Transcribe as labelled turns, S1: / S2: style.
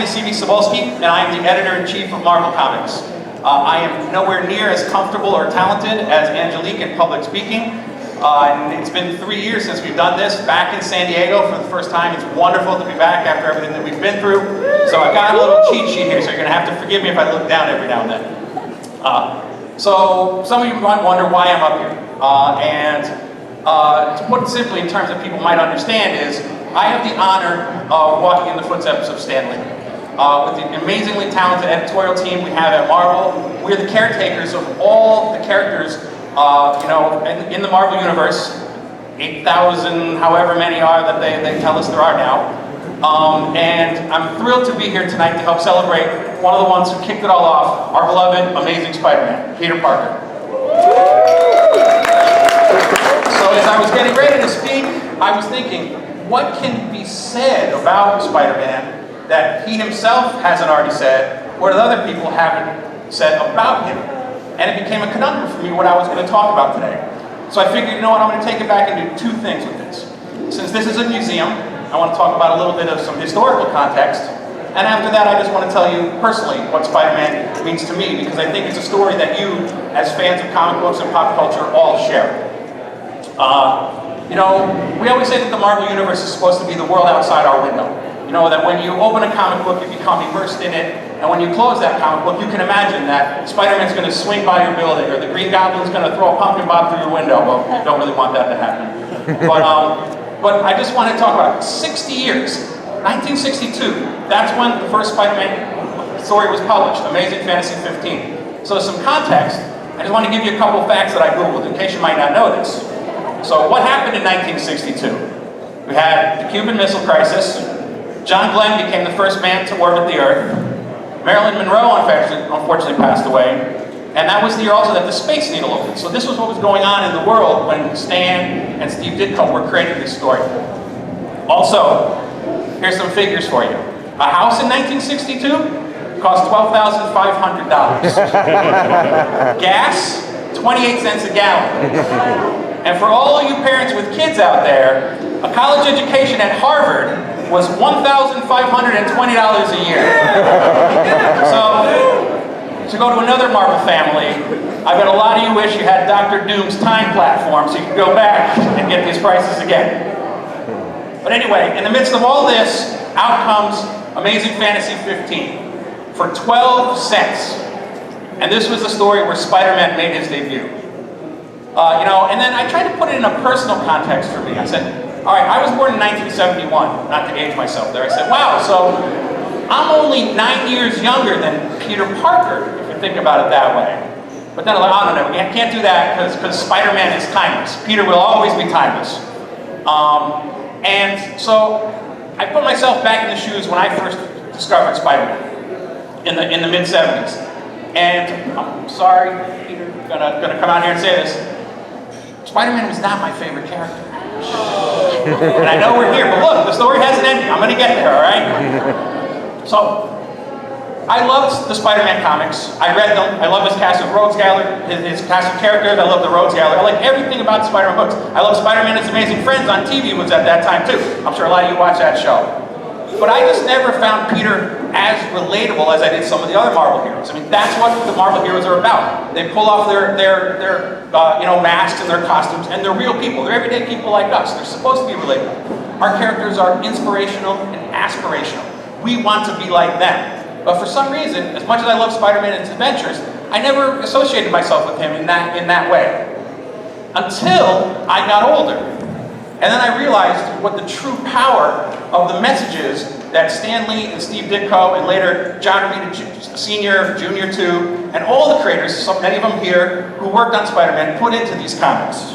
S1: name is Cebulski, and I am the editor-in-chief of Marvel Comics. I am nowhere near as comfortable or talented as Angelique in public speaking. And it's been 3 years since we've done this, back in San Diego for the first time. It's wonderful to be back after everything that we've been through. So I've got a little cheat sheet here, so you're going to have to forgive me if I look down every now and then. So some of you might wonder why I'm up here. To put it simply in terms that people might understand is, I have the honor of walking in the footsteps of Stan Lee. With the amazingly talented editorial team we have at Marvel, we're the caretakers of all the characters in the Marvel Universe, 8,000, however many are that they tell us there are now. And I'm thrilled to be here tonight to help celebrate one of the ones who kicked it all off, our beloved, amazing Spider-Man, Peter Parker. So as I was getting ready to speak, I was thinking, what can be said about Spider-Man that he himself hasn't already said, or that other people haven't said about him? And it became a conundrum for me what I was going to talk about today. So I figured, you know what, I'm going to take it back and do two things with this. Since this is a museum, I want to talk about a little bit of some historical context. And after that, I just want to tell you personally what Spider-Man means to me, because I think it's a story that you, as fans of comic books and pop culture, all share. We always say that the Marvel Universe is supposed to be the world outside our window. You know, that when you open a comic book, you become immersed in it, and when you close that comic book, you can imagine that Spider-Man's going to swing by your building, or the Green Goblin's going to throw a pumpkin bomb through your window. Well, you don't really want that to happen. But I just want to talk about 60 years. 1962, that's when the first Spider-Man story was published, Amazing Fantasy 15. So some context, I just want to give you a couple of facts that I Googled, in case you might not know this. So what happened in 1962? We had the Cuban Missile Crisis. John Glenn became the first man to orbit the Earth. Marilyn Monroe unfortunately passed away. And that was the year also that the Space Needle opened. So this was what was going on in the world when Stan and Steve Ditko were creating this story. Also, here's some figures for you. A house in 1962 cost $12,500. Gas, 28 cents a gallon. And for all you parents with kids out there, a college education at Harvard was $1,520 a year. So, to go to another Marvel family, I bet a lot of you wish you had Dr. Doom's time platform so you could go back and get these prices again. But anyway, in the midst of all this, out comes Amazing Fantasy 15 for 12 cents. And this was the story where Spider-Man made his debut. And then I tried to put it in a personal context for me. I said, all right, I was born in 1971, not to age myself there. I said, wow, so I'm only 9 years younger than Peter Parker, if you think about it that way. But then I'm like, oh, no, we can't do that because Spider-Man is timeless. Peter will always be timeless. And so I put myself back in the shoes when I first discovered Spider-Man in the mid-70s. And I'm sorry, Peter, gonna come out here and say this. Spider-Man was not my favorite character. And I know we're here, but look, the story hasn't ended. I'm gonna get there, all right? So, I loved the Spider-Man comics. I read them. I love his cast of Rogues Gallery, his cast of characters. I love the Rogues Gallery. I like everything about the Spider-Man books. I love Spider-Man and His Amazing Friends on TV was at that time too. I'm sure a lot of you watch that show. But I just never found Peter as relatable as I did some of the other Marvel heroes. I mean, that's what the Marvel heroes are about. They pull off their masks and their costumes, and they're real people. They're everyday people like us. They're supposed to be relatable. Our characters are inspirational and aspirational. We want to be like them. But for some reason, as much as I love Spider-Man and his adventures, I never associated myself with him in that way. Until I got older. And then I realized what the true power of the messages that Stan Lee and Steve Ditko and later John Romita Sr., Jr. too, and all the creators, so many of them here, who worked on Spider-Man, put into these comics.